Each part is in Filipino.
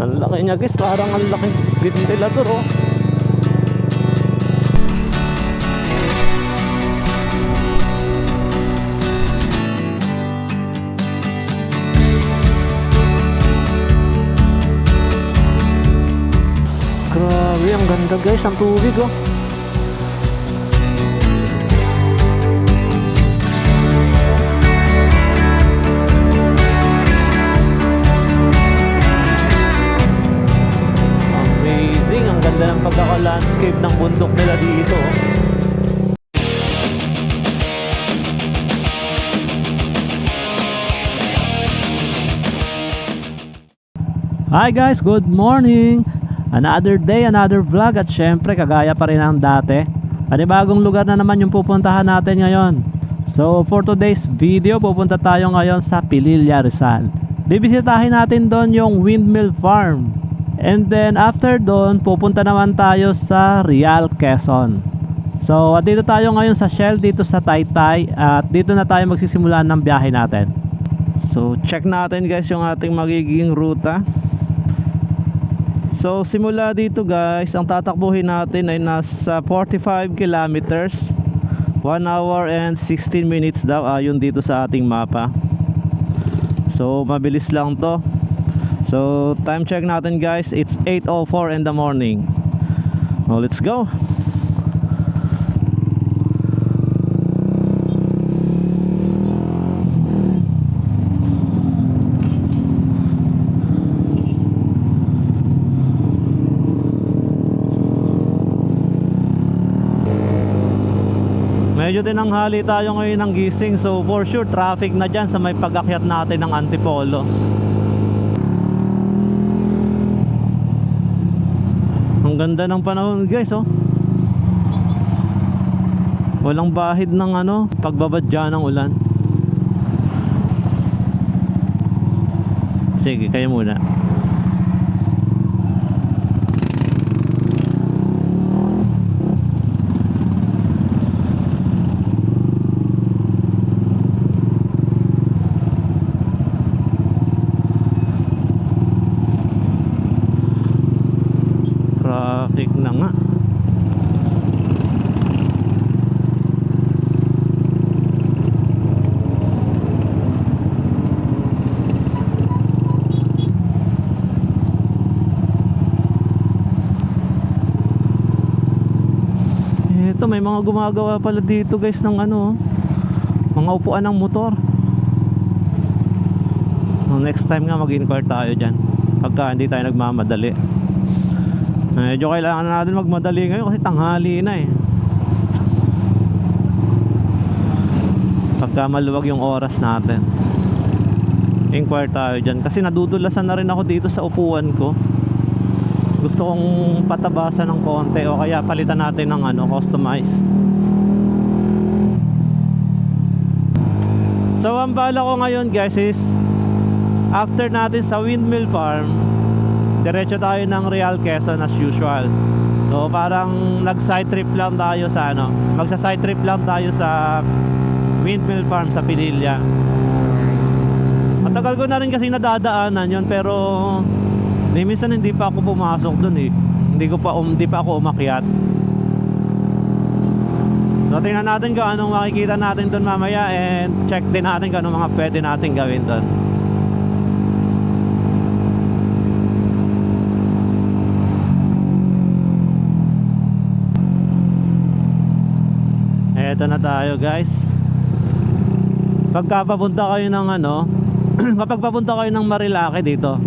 Ang laki niya guys, parang ang laki ventilador oh. Grabe, ang ganda guys, ang tubig oh. Amazing, ang ganda ng pagkaka-landscape ng bundok nila dito oh. Hi guys, good morning! Another day, another vlog at syempre kagaya pa rin ng dati. Panibagong lugar na naman yung pupuntahan natin ngayon. So for today's video, pupunta tayo ngayon sa Pililla, Rizal. Bibisitahin natin doon yung Windmill Farm. And then after doon, pupunta naman tayo sa Real, Quezon. So dito tayo ngayon sa Shell dito sa Taytay. At dito na tayo magsisimula ng biyahe natin. So check natin guys yung ating magiging ruta. So simula dito guys, ang tatakbuhin natin ay nasa 45 kilometers, 1 hour and 16 minutes daw ayon dito sa ating mapa. So mabilis lang to. So time check natin guys, it's 8:04 in the morning. Well, let's go. Medyo tinanghali tayo ngayon ng gising, so for sure traffic na dyan sa may pag-akyat natin ng Antipolo. Ang ganda ng panahon guys oh. Walang bahid ng pagbabadya ng ulan. Sige, kayo muna. Traffic na nga. Ito may mga gumagawa pala dito guys ng mga upuan ng motor. Next time nga mag-inquire tayo dyan pagka hindi tayo nagmamadali. Medyo kailangan na natin magmadali ngayon kasi tanghali na eh. Pagka maluwag yung oras natin, inquire tayo dyan. Kasi nadudulasan na rin ako dito sa upuan ko. Gusto kong patabasan ng konti o kaya palitan natin ng customize. So ang bala ko ngayon guys is after natin sa Windmill Farm, diretso tayo ng Real, Quezon as usual. So parang nag-side trip lang tayo sa magsa-side trip lang tayo sa Windmill Farm sa Pililla. Matagal ko na rin kasi nadadaanan yon, pero minsan hindi pa ako pumasok dun eh. Hindi pa ako umakyat. So tingnan natin kung anong makikita natin dun mamaya, and check din natin kung anong mga pwede natin gawin dun. Eto na tayo guys. Pagka papunta kayo ng kapag papunta kayo ng Marilake dito,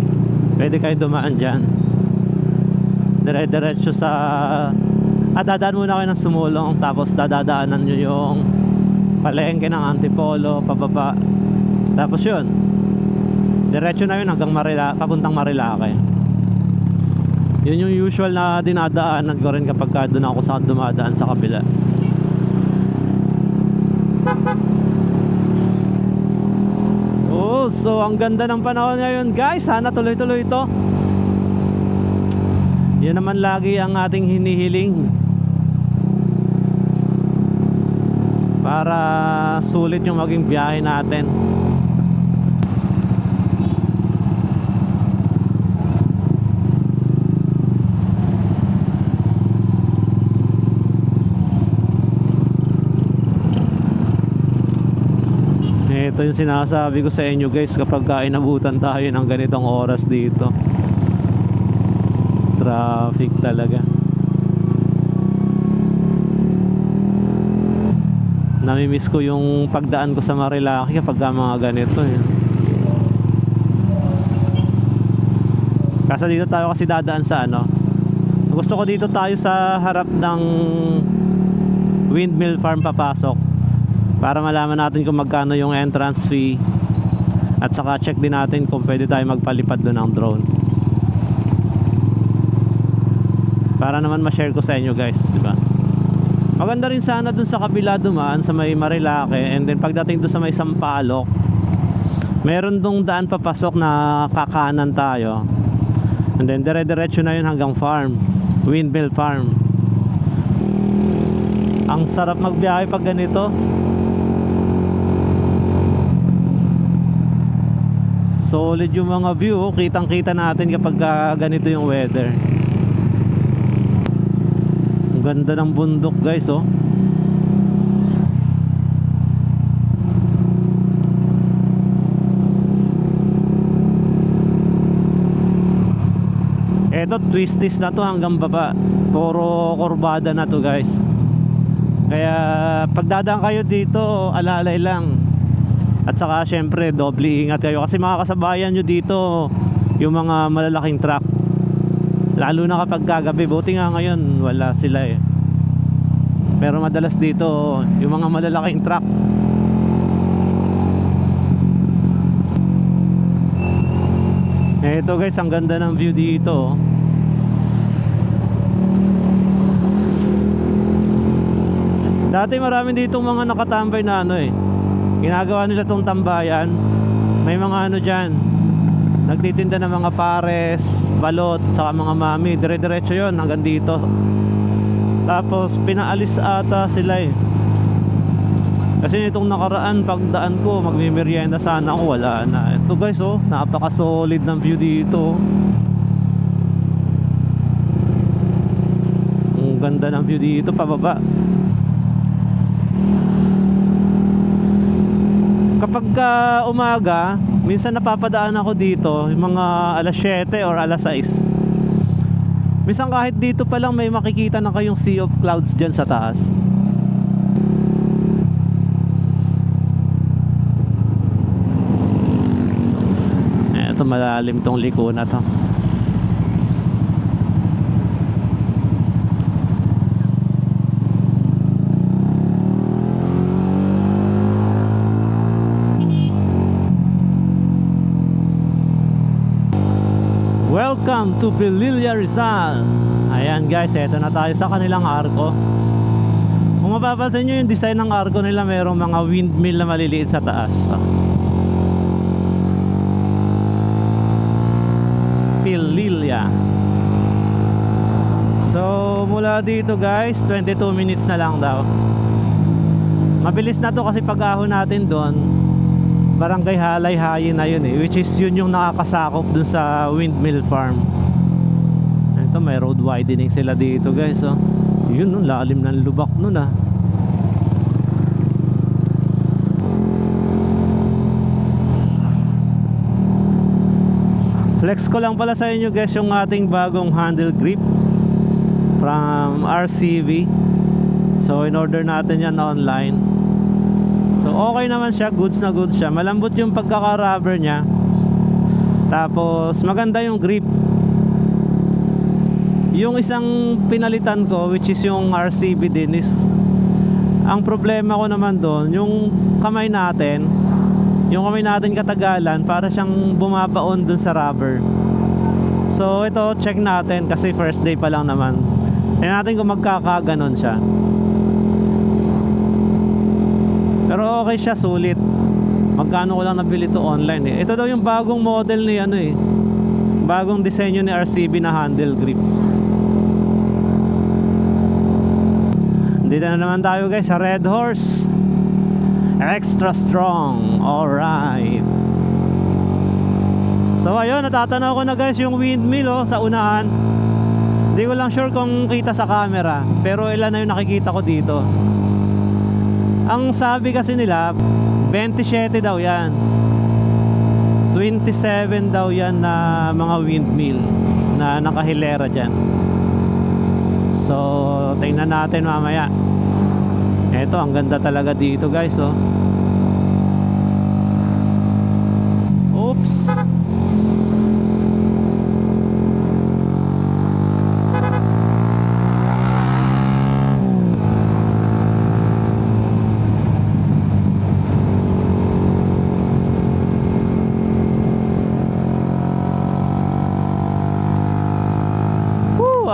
pwede kayo dumaan dyan. Dire-diretso sa dadaan muna kayo ng Sumulong, tapos dadaanan nyo yung palengke ng Antipolo pababa. Tapos yun, diretso na yun hanggang papuntang Marilake. Yun yung usual na dinadaanan ko rin kapag doon ako sa dumadaan sa kabila. So ang ganda ng panahon ngayon guys, sana tuloy-tuloy ito. Yan naman lagi ang ating hinihiling, para sulit yung maging biyahe natin. Ito yung sinasabi ko sa inyo guys, kapag inabutan tayo ng ganitong oras dito, traffic talaga. Namimiss ko yung pagdaan ko sa Marilaki kapag mga ganito eh. Kaso dito tayo kasi dadaan sa ano, gusto ko dito tayo sa harap ng windmill farm papasok, para malaman natin kung magkano yung entrance fee, at saka check din natin kung pwede tayo magpalipad doon ng drone, para naman ma-share ko sa inyo guys, di ba? Maganda rin sana doon sa kabila dumaan sa may Marilaki, and then pagdating doon sa may Sampaloc, meron dong daan papasok na kakanan tayo, and then dire-diretso na yun hanggang farm, windmill farm. Ang sarap magbiyahe pag ganito. Solid yung mga view, kitang kita natin kapag ganito yung weather. Ang ganda ng bundok guys, oh. Eto, twisties na to hanggang baba. Puro kurbada na to guys. Kaya pagdadaan kayo dito, alalay lang. At saka syempre doble ingat kayo, kasi mga kasabayan nyo dito yung mga malalaking truck, lalo na kapag kagabi. Buti nga ngayon wala sila eh, pero madalas dito yung mga malalaking truck. Ito guys, ang ganda ng view dito. Dati marami dito mga nakatambay na ano eh, ginagawa nila tong tambayan. May mga ano dyan, nagtitinda ng mga pares, balot, saka mga mami. Dire-diretso yun hanggang dito. Tapos pinaalis ata sila eh, kasi itong nakaraan pagdaan ko, magmimerienda sana ako, wala na. Ito guys, oh, napaka solid ng view dito. Ang ganda ng view dito pababa. Kapag umaga, minsan napapadaan ako dito yung mga alas 7 or alas 6. Minsan kahit dito pa lang may makikita na kayong sea of clouds dyan sa taas. Ito, malalim tong liko na to. Welcome to Pililla Rizal. Ayan guys, eto na tayo sa kanilang arko. Kung mapapansin nyo yung design ng arko nila, mayroong mga windmill na maliliit sa taas. Pililla. So mula dito guys, 22 minutes na lang daw. Mabilis na to kasi pag-ahon natin doon, Barangay Halay-Hayin na yun eh, which is yun yung nakakasakop dun sa windmill farm. Ito, may road widening sila dito guys, oh. Yun, no, lalim ng lubak nun ah. Flex ko lang pala sa inyo guys yung ating bagong handle grip from RCV. So in order natin yan online. So okay naman siya, goods na goods siya. Malambot yung pagkaka-rubber niya. Tapos maganda yung grip. Yung isang pinalitan ko, which is yung RCB din, is ang problema ko naman doon, yung kamay natin katagalan, para siyang bumabaon dun sa rubber. So ito, check natin kasi first day pa lang naman. Tingnan natin kung magkakaganon siya. Pero okay siya, sulit. Magkano ko lang nabili to online eh. Ito daw yung bagong model ni ano eh, bagong disenyo ni RCB na handle grip. Dito na naman tayo guys sa Red Horse. Extra strong. Alright. So ayun, natatanaw ko na guys yung windmill oh, sa unahan. Hindi ko lang sure kung kita sa camera, pero ilan na yung nakikita ko dito. Ang sabi kasi nila, 27 daw yan. 27 daw yan na mga windmill na nakahilera dyan. So tingnan natin mamaya. Eto, ang ganda talaga dito guys, oh. Oops.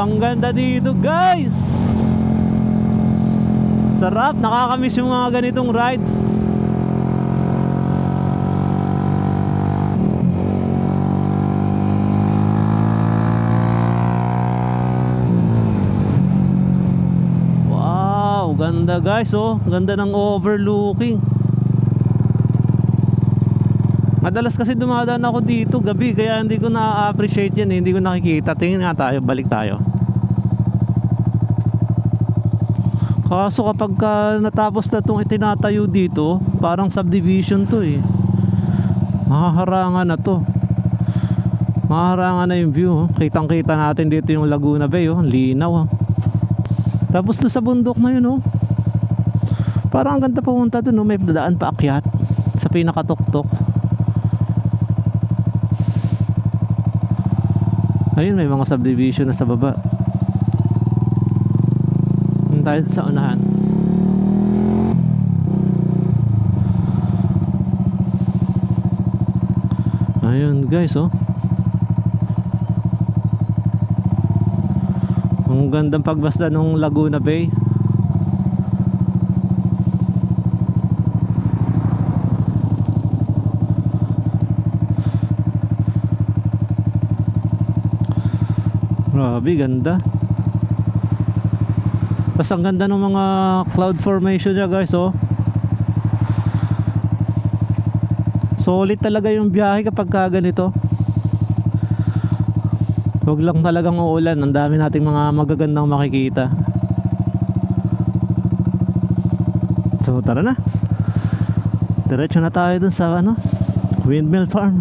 Ang ganda dito guys. Sarap, nakakamiss yung mga ganitong rides. Wow, ganda guys, oh. Ganda ng overlooking. Madalas kasi dumadaan ako dito gabi, kaya hindi ko na-appreciate yan, hindi ko nakikita. Tingin nga tayo, balik tayo. Kaso kapag natapos na itong itinatayo dito, parang subdivision to eh. Mahaharangan na to. Mahaharangan na yung view, oh. Kitang kita natin dito yung Laguna Bay, oh. Linaw, oh. Tapos doon sa bundok na yun, oh. Parang ang ganda pumunta doon, oh. May dadaan pa akyat sa pinakatuktok. Ayun, may mga subdivision na sa baba. Tayo sa unahan. Ayun guys, oh. Ang gandang pagbasta ng Laguna Bay. Grabe, ganda. Tapos ang ganda ng mga cloud formation niya guys, oh. Solid talaga yung biyahe kapag ganito. Huwag lang talagang uulan. Ang dami nating mga magagandang makikita. So tara na. Diretso na tayo dun sa windmill farm.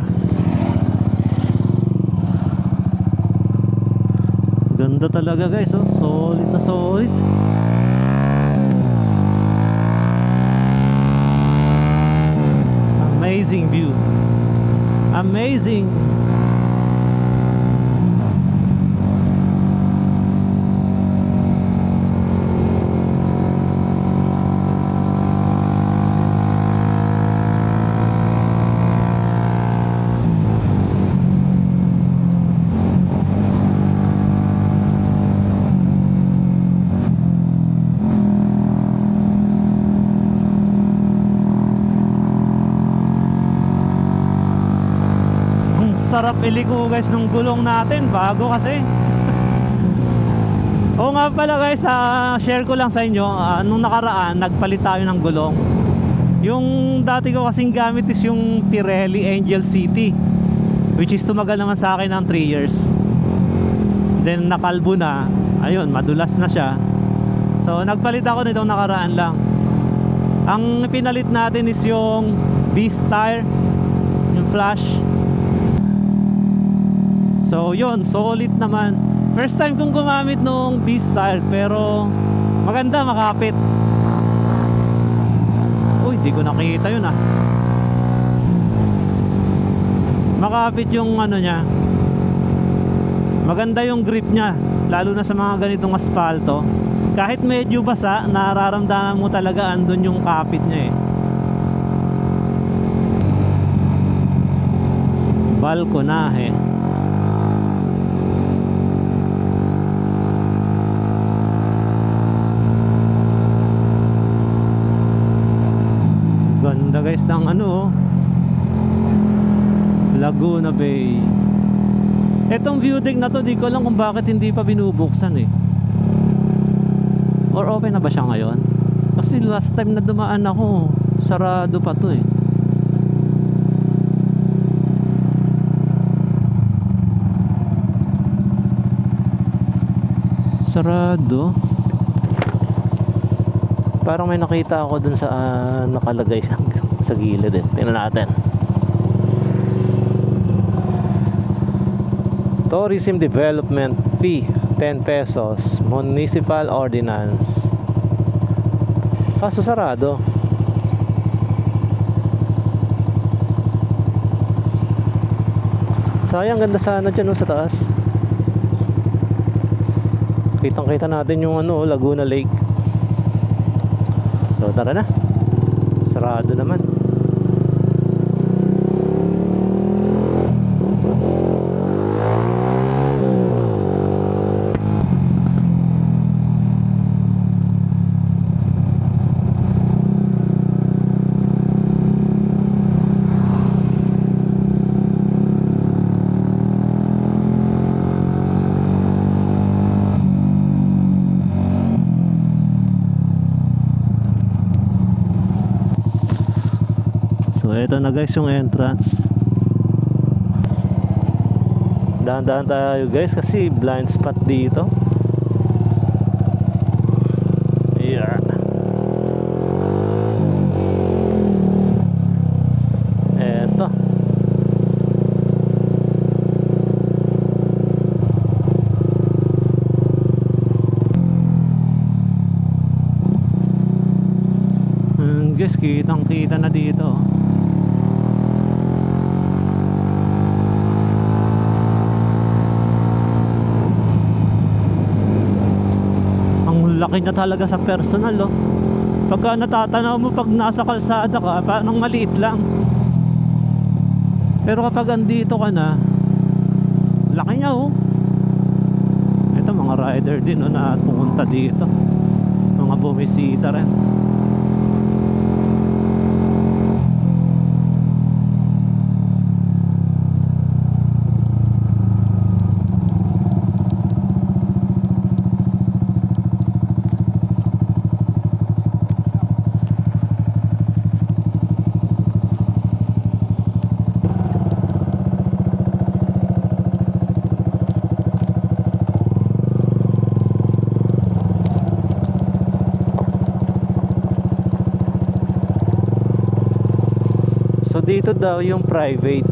Ganda talaga guys, oh. Solid na solid. Amazing view. Amazing. Sarap iliko guys nung gulong natin, bago kasi. Oo nga pala guys, share ko lang sa inyo, nung nakaraan nagpalit tayo ng gulong. Yung dati ko kasing gamit is yung Pirelli Angel City, which is tumagal naman sa akin ng 3 years. Then nakalbo na, ayun, madulas na siya. So nagpalit ako nitong nakaraan lang. Ang pinalit natin is yung Beast tire, yung flash. So yun, solid naman. First time kong gumamit nung Beast tire, pero maganda, makapit. Uy, di ko nakita yun ah. Makapit yung niya. Maganda yung grip niya, lalo na sa mga ganitong asfalto. Kahit medyo basa, nararamdaman mo talaga andun yung kapit niya eh. Balkonahe. Ganda guys ng Laguna Bay. Etong view deck na to, di ko alam kung bakit hindi pa binubuksan eh. Or open na ba siya ngayon? Kasi last time na dumaan ako, sarado pa to eh. Sarado. Parang may nakita ako dun sa nakalagay sa gilid din. Tingnan natin. Tourism Development Fee 10 pesos. Municipal Ordinance. Kaso sarado. Sayang, ganda sana dyan sa taas. Kitang kita natin yung Laguna Lake. So tara na. Sarado naman. So ito na guys yung entrance. Dahan-dahan tayo guys kasi blind spot dito. Yeah. Eto. Guys, kitang kita na dito. Laki na talaga sa personal, oh. Pagka natatanaw mo pag nasa kalsada ka, parang maliit lang. Pero kapag andito ka na, laki niya, oh. Ito mga rider din, oh, na pumunta dito. Mga bumisita rin. Dito daw yung private.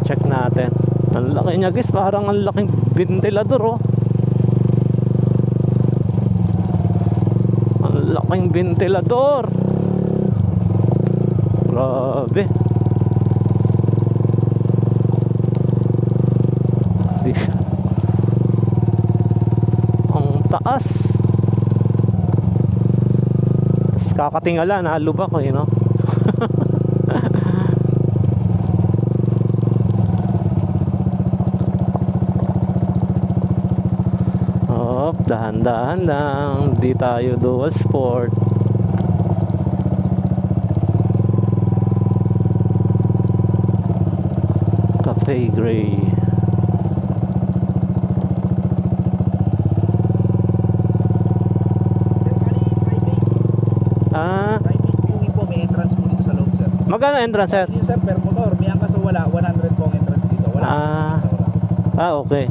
Check natin. Ang laki niya guys, parang ang laking ventilador, oh. Ang laking ventilador. Grabe. Ang taas. Tapos kakatingala, nalubak ko, no? Dahan-dahan lang, di tayo dual sport. Cafe Gray. Private viewing po, may entrance po dito sa loob, sir. Magkano entrance, sir? Yun, sir, per motor. May angkas o wala, 100 po ang entrance dito. Wala sa oras. Okay.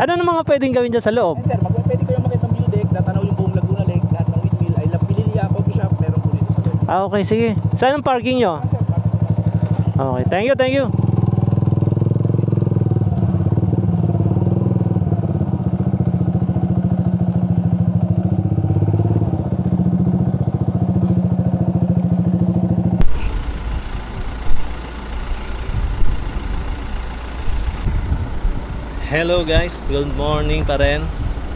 Ano na mga pwedeng gawin dyan sa loob? Sir, pwede kayo makita ang view deck, tatanaw yung buong Laguna Lake, lahat ng windmill, ay Pililya, coffee shop, meron po dito sa loob. Okay, sige. Saan ang parking nyo? Sir, Okay, thank you, thank you. Hello guys, good morning pa rin.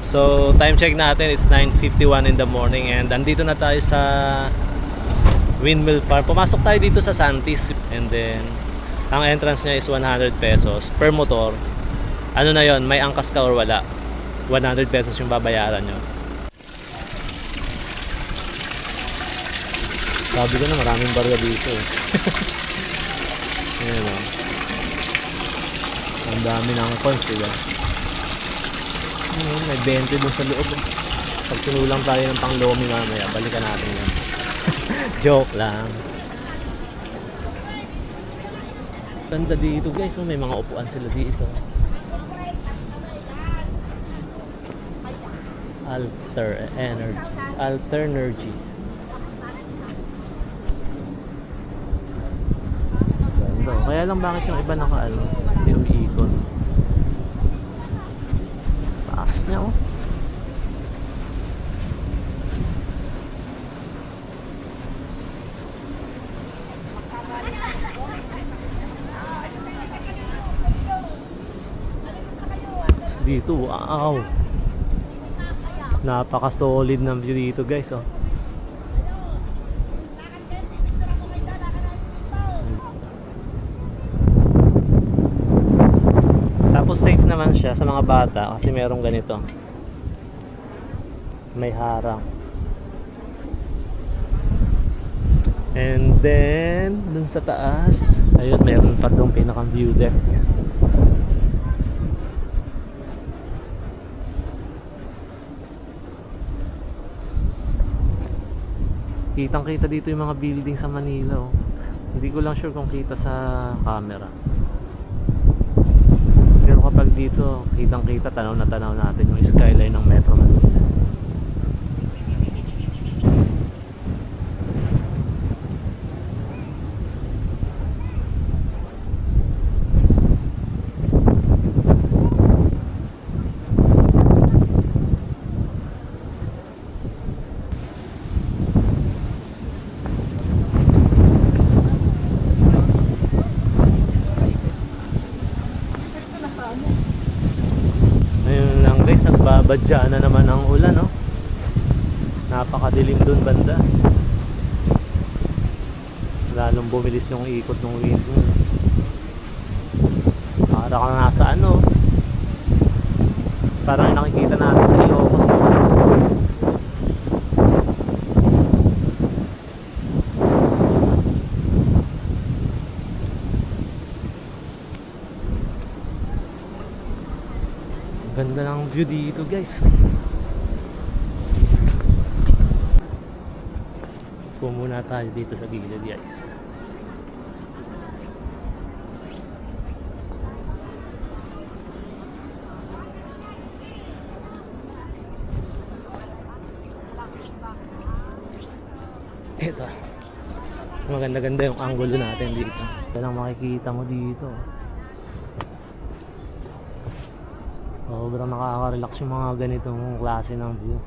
So time check natin, it's 9:51 in the morning and andito na tayo sa Windmill Farm. Pumasok tayo dito sa Santis and then ang entrance niya is 100 pesos per motor. Ano na yon, may angkas ka or wala, 100 pesos yung babayaran nyo. Sabi ko na maraming barya dito eh. Ayan o, ang dami ng coins, diba? May 20 dun sa loob. Pag tinulang tayo ng pang-lomi mamaya, balikan natin yan. Joke lang. Ganda dito guys, oh, may mga upuan sila dito. Alternergy. Kaya lang bakit yung iba naka hindi umiikot. Taas niya oh. Dito, wow. Napaka-solid ng view dito, guys, oh. Tapos safe naman siya sa mga bata kasi merong ganito. May harang. And then, dun sa taas, ayun, meron pa doon pinakang view deck. Kitang kita dito yung mga building sa Manila oh. Hindi ko lang sure kung kita sa camera. Pero kapag dito, kitang kita, tanaw na tanaw natin yung skyline ng Metro Manila. Ayun lang guys, nagbabadya na naman ang ulan, no? Napakadilim dun banda. Lalong bumilis yung ikot ng wind. Para kang nasa ano, parang nakikita natin sa Ilocos. Ganda ng view dito guys. Upo muna tayo dito sa gilid guys. Ito, maganda-ganda yung angulo natin dito. Yan ang makikita mo dito. Sobrang nakaka-relax yung mga ganitong klase ng view.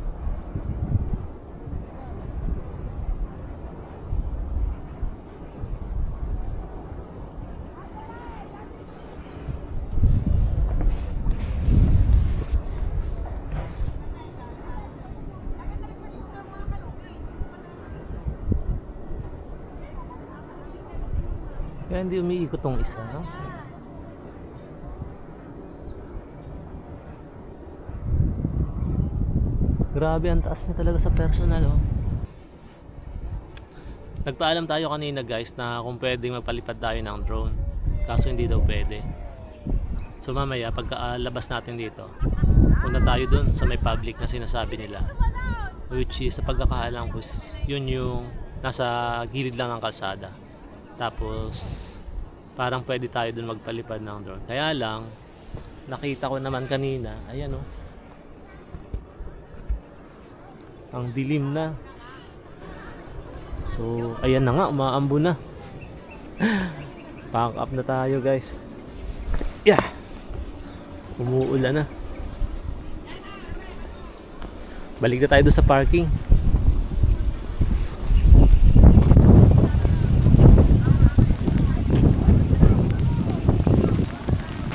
Kaya hindi umiikot tong isa, no? Grabe, ang taas niya talaga sa personal, oh. Nagpaalam tayo kanina guys na kung pwedeng magpalipad tayo ng drone. Kaso hindi daw pwede. So mamaya pagkalabas natin dito, punta tayo dun sa may public na sinasabi nila. Which is sa pagkakaalam ko, yun yung nasa gilid lang ng kalsada. Tapos parang pwede tayo dun magpalipad ng drone. Kaya lang, nakita ko naman kanina, ayan oh. Ang dilim na. So, ayan na nga, umaambo na. Pack up na tayo, guys. Yeah. Umuulan na. Balik na tayo doon sa parking.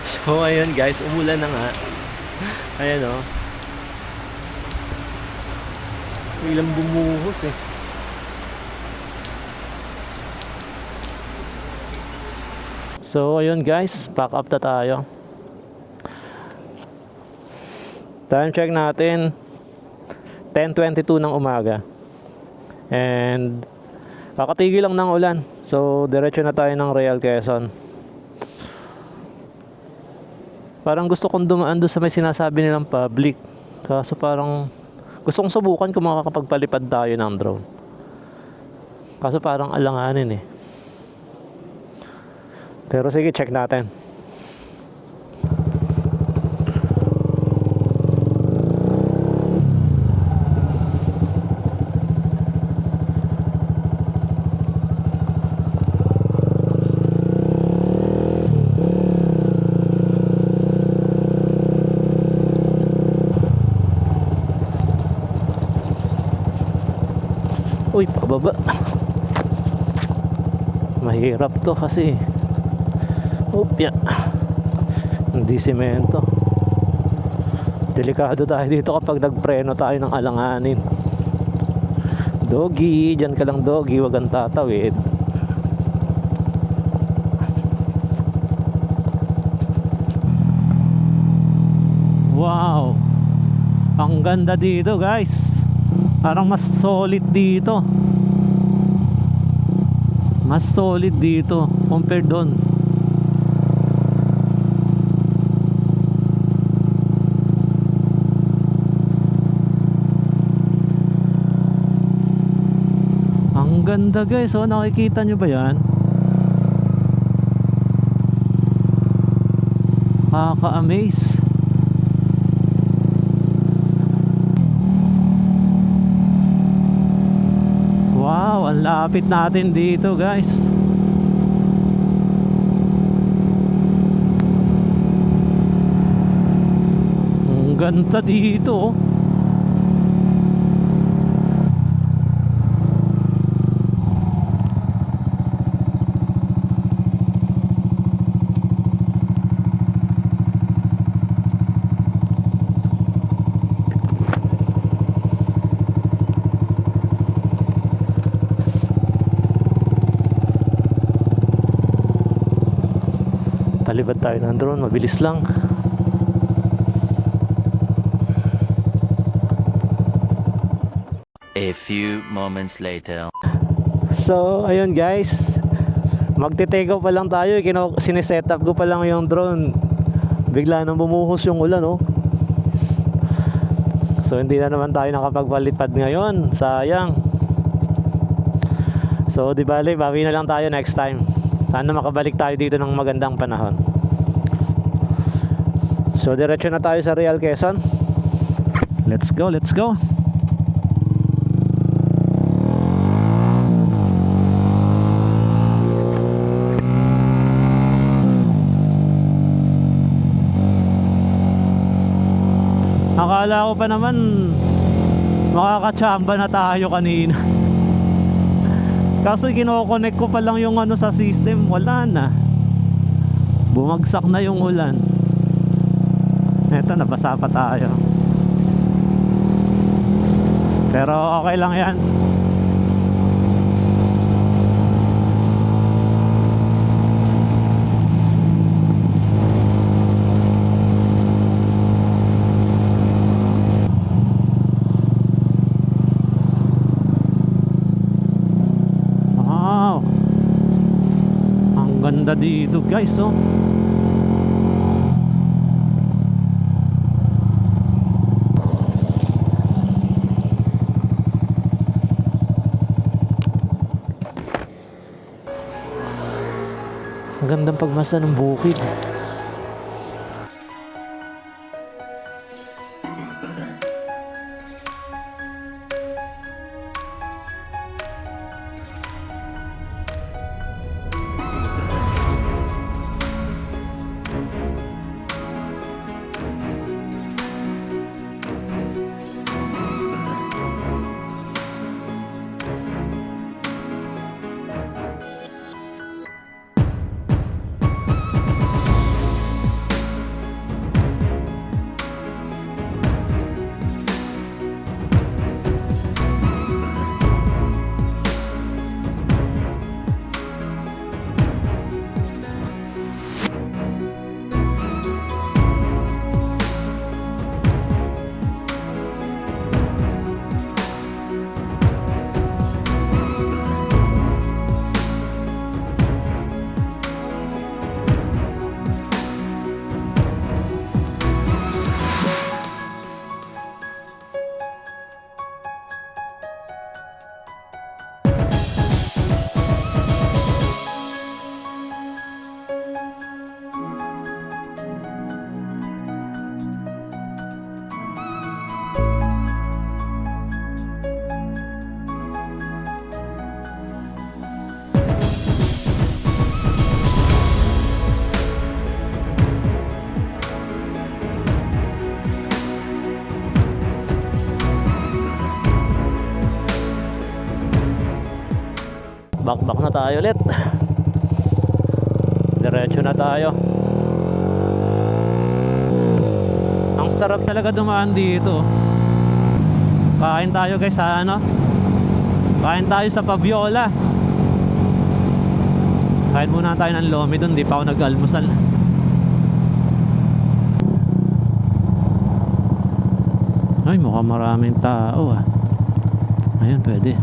So, ayun guys, umulan na nga. Ayan oh. Ilang bumuhos eh. So ayun guys, pack up na tayo. Time check natin 10:22 ng umaga. And kakatigil lang ng ulan. So diretso na tayo ng Real Quezon. Parang gusto kong dumaan doon sa may sinasabi nilang public. Kaso parang gusto kong subukan kung makakapagpalipad tayo ng drone. Kaso parang alanganin eh. Pero sige, check natin. Uy, pababa. Mahirap to kasi. Upya. Hindi semento. Delikado tayo dito kapag nagpreno tayo ng alanganin. Doggy, dyan ka lang doggy, wag kang tatawid. Wow, ang ganda dito guys. Parang mas solid dito. Mas solid dito compared doon. Ang ganda guys, oh, nakikita nyo ba yan? Kaka-amaze. Wow, ang lapit natin dito guys. Ang ganda dito, oh. Palibad tayo ng drone, mabilis lang. A few moments later. So, ayun guys. Magte-take off pa lang tayo. Sineset up ko pa lang yung drone. Bigla nang bumuhos yung ulan, oh. So, hindi na naman tayo nakapagpalipad ngayon. Sayang. So, di bale, bawi na lang tayo next time. Sana makabalik tayo dito ng magandang panahon. So, diretso na tayo sa Real Quezon. Let's go, let's go. Akala ko pa naman makakatsamba na tayo kanina. Kaso kino-connect ko pa lang yung ano sa system, wala na. Bumagsak na yung ulan. Eto, nabasa pa tayo. Pero okay lang yan. Ganda dito guys, oh. Ang gandang pagmasa ng bukid. back na tayo ulit. Diretso na tayo. Ang sarap talaga dumaan dito. Kain tayo guys sa ano, kain tayo sa Paviola. Kain muna tayo ng lomi dun, di pa ako nag-almusal. Ay, mukhang maraming tao ah. Ayun, pwede.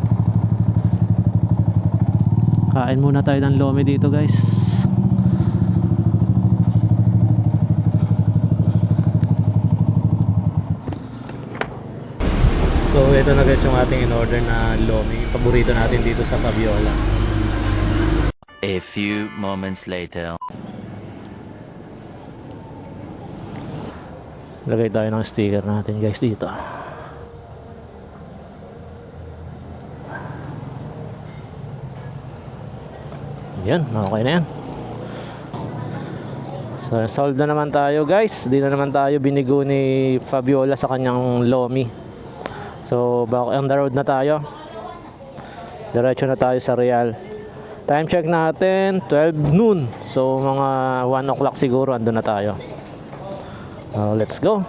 Kain muna tayo ng lomi dito guys. So ito na guys yung ating in-order na lomi. Paborito natin dito sa Paviola. A few moments later. Lagay tayo ng sticker natin guys dito. Yan, okay na yan. So solve na naman tayo guys. Di na naman tayo binigo ni Fabiola sa kanyang lomi. So back on the road na tayo. Diretso na tayo sa Real. Time check natin 12 noon. So mga 1 o'clock siguro andun na tayo. Let's go.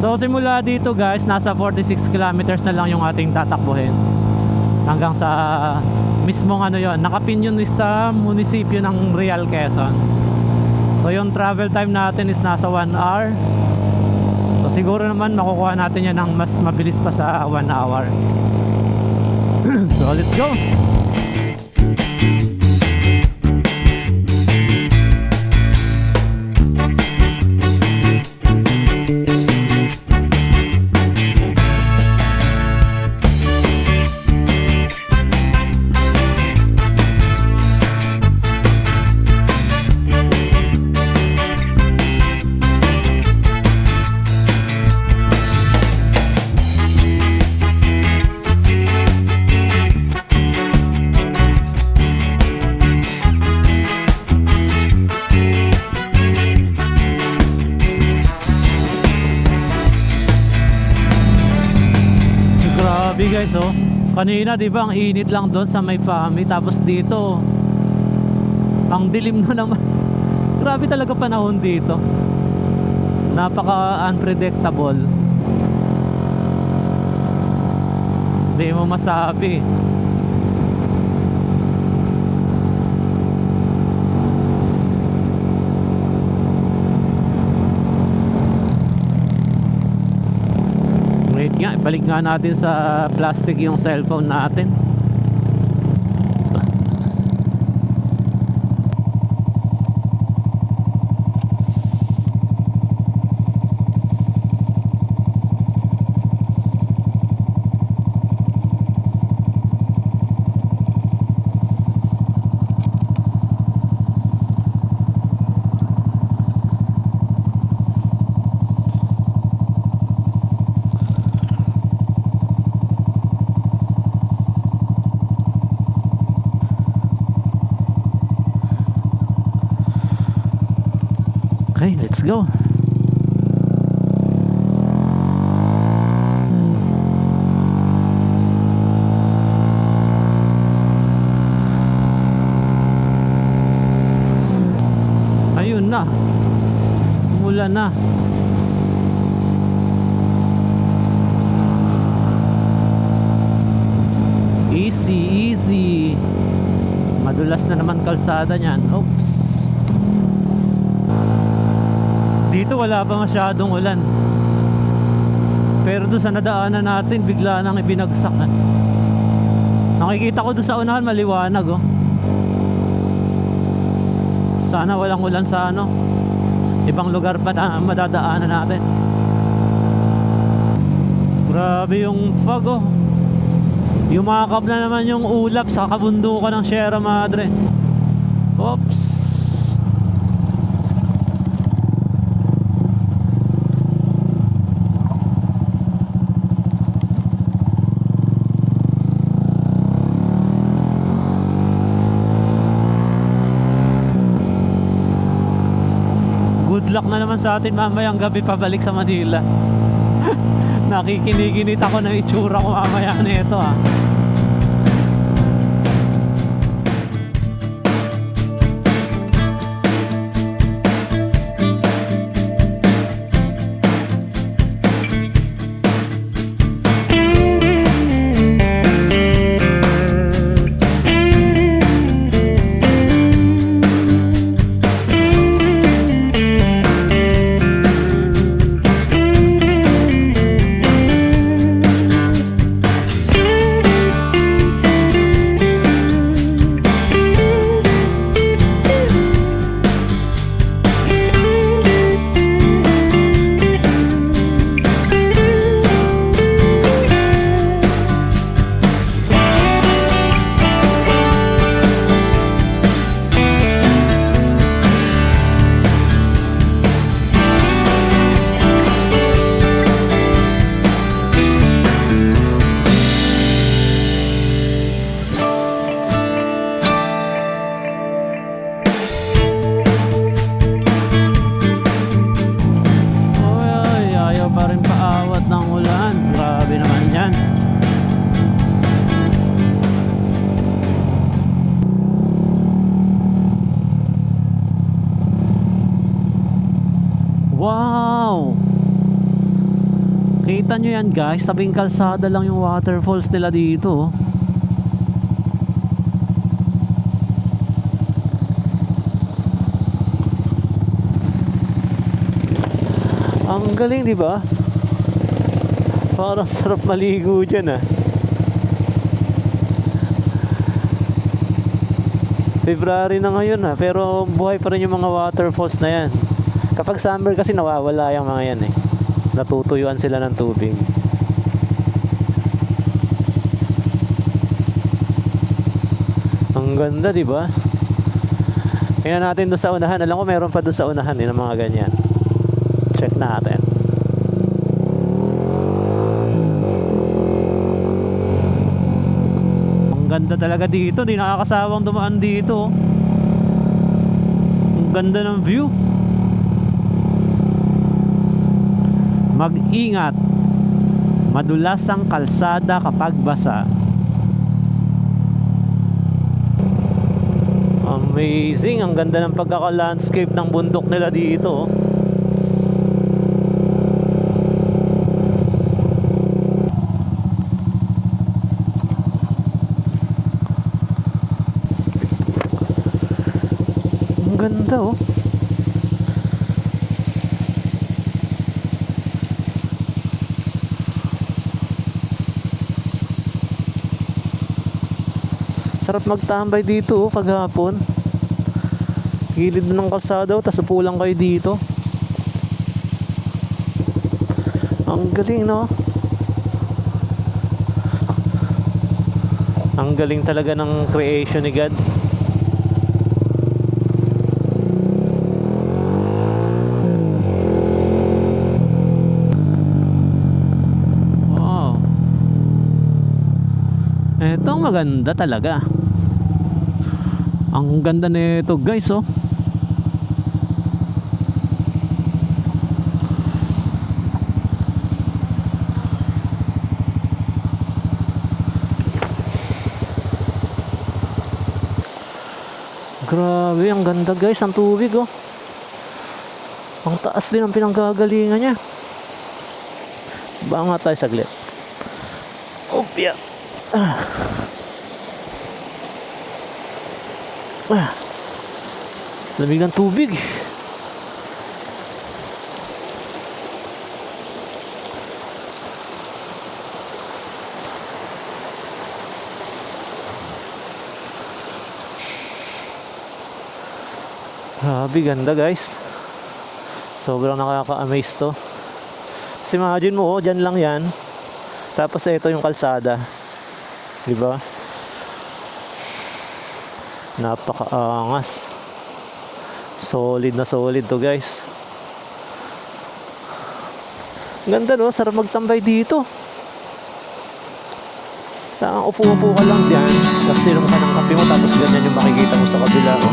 So simula dito guys, nasa 46 kilometers na lang yung ating tatakbuhin hanggang sa mismong ano yon, nakapin yun sa munisipyo ng Real, Quezon. So yung travel time natin is nasa 1 hour. So siguro naman makukuha natin yan ng mas mabilis pa sa 1 hour. So let's go. Guys, oh, kanina 'di ba ang init lang doon sa may Pami, tapos dito ang dilim na naman. Grabe talaga panahon dito. Napaka unpredictable. Hindi mo masabi. Nga, ibalik nga natin sa plastic yung cellphone natin. Okay, let's go. Ayun na. Umulan na. Easy, easy. Madulas na naman kalsada niyan. Oops. Dito wala pa masyadong ulan. Pero doon sa nadaanan natin, bigla nang ibinagsak. Nakikita ko doon sa unahan, maliwanag oh. Sana walang ulan sa ano, ibang lugar pa na madadaanan natin. Grabe yung fog oh. Yumakap na naman yung ulap sa kabundukan ng Sierra Madre. Oops. luck na naman sa atin mamayang gabi pabalik sa Manila. Nakikiniginit ako ng itsura ko mamaya nito ah. Wow! Kita nyo yan guys, tabing kalsada lang yung waterfalls nila dito. Ang galing, di ba? Parang sarap maligo dyan ah. February na ngayon ah, pero buhay pa rin yung mga waterfalls na yan. Kapag summer kasi nawawala yung mga yan eh. Natutuyuan sila ng tubig. Ang ganda, di ba? Tingnan natin doon sa unahan. Alam ko meron pa doon sa unahan eh, ng mga ganyan. Check natin. Ang ganda talaga dito. Di nakakasawang dumaan dito. Ang ganda ng view. Mag-ingat. Madulas ang kalsada kapag basa. Amazing. Ang ganda ng pagkaka-landscape ng bundok nila dito. Ang ganda oh. Sarap magtambay dito oh, paghapon. Gilid ng kalsada oh, tapos upo lang kayo dito. Ang galing no? Ang galing talaga ng creation ni God. Wow. Etong maganda talaga. Ang ganda nito guys oh. Grabe, ang ganda guys ang tubig oh. Ang taas din ang pinanggagalingan niya. Baka nga tayo saglit. Opya. Lamig ng tubig. Grabe, ganda guys. Sobrang nakaka-amaze to. Kasi imagine mo, oh, dyan lang yan. Tapos ito yung kalsada. Diba? Napakaangas. Solid na solid to guys. Ganda no, sarap magtambay dito. Upo-upo ka lang dyan, tapos sinom ka ng kape mo, tapos ganyan yung makikita mo sa kabila oh.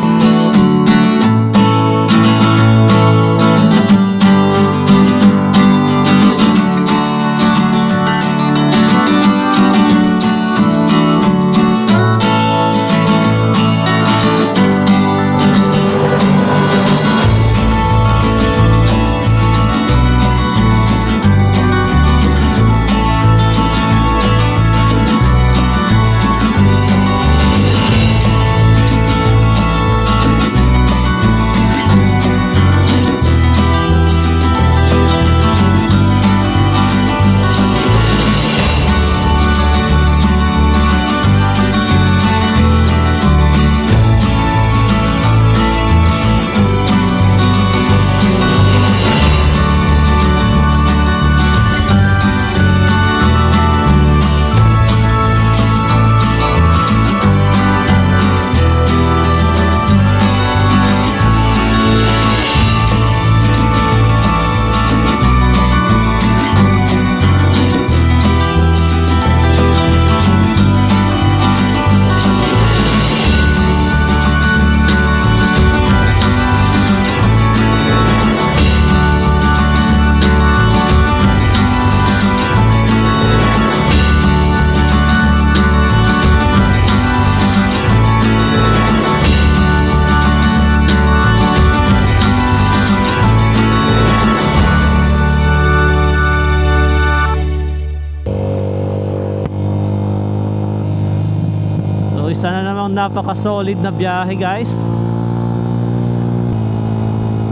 Sana namang napaka-solid na biyahe guys.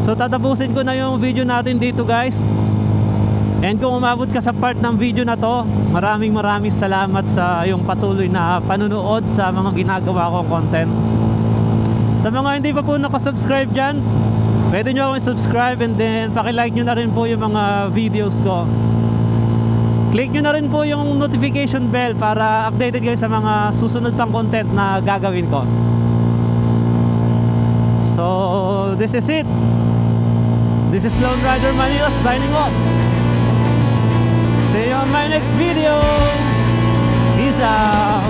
So tatapusin ko na yung video natin dito guys. And kung umabot ka sa part ng video na to, maraming salamat sa yung patuloy na panunood sa mga ginagawa kong content. Sa mga hindi pa po nakasubscribe dyan, pwede nyo akong subscribe and then pakilike nyo na rin po yung mga videos ko. Click nyo na rin po yung notification bell para updated kayo sa mga susunod pang content na gagawin ko. So, this is it. This is Lone Rider Manila signing off. See you on my next video. Peace out.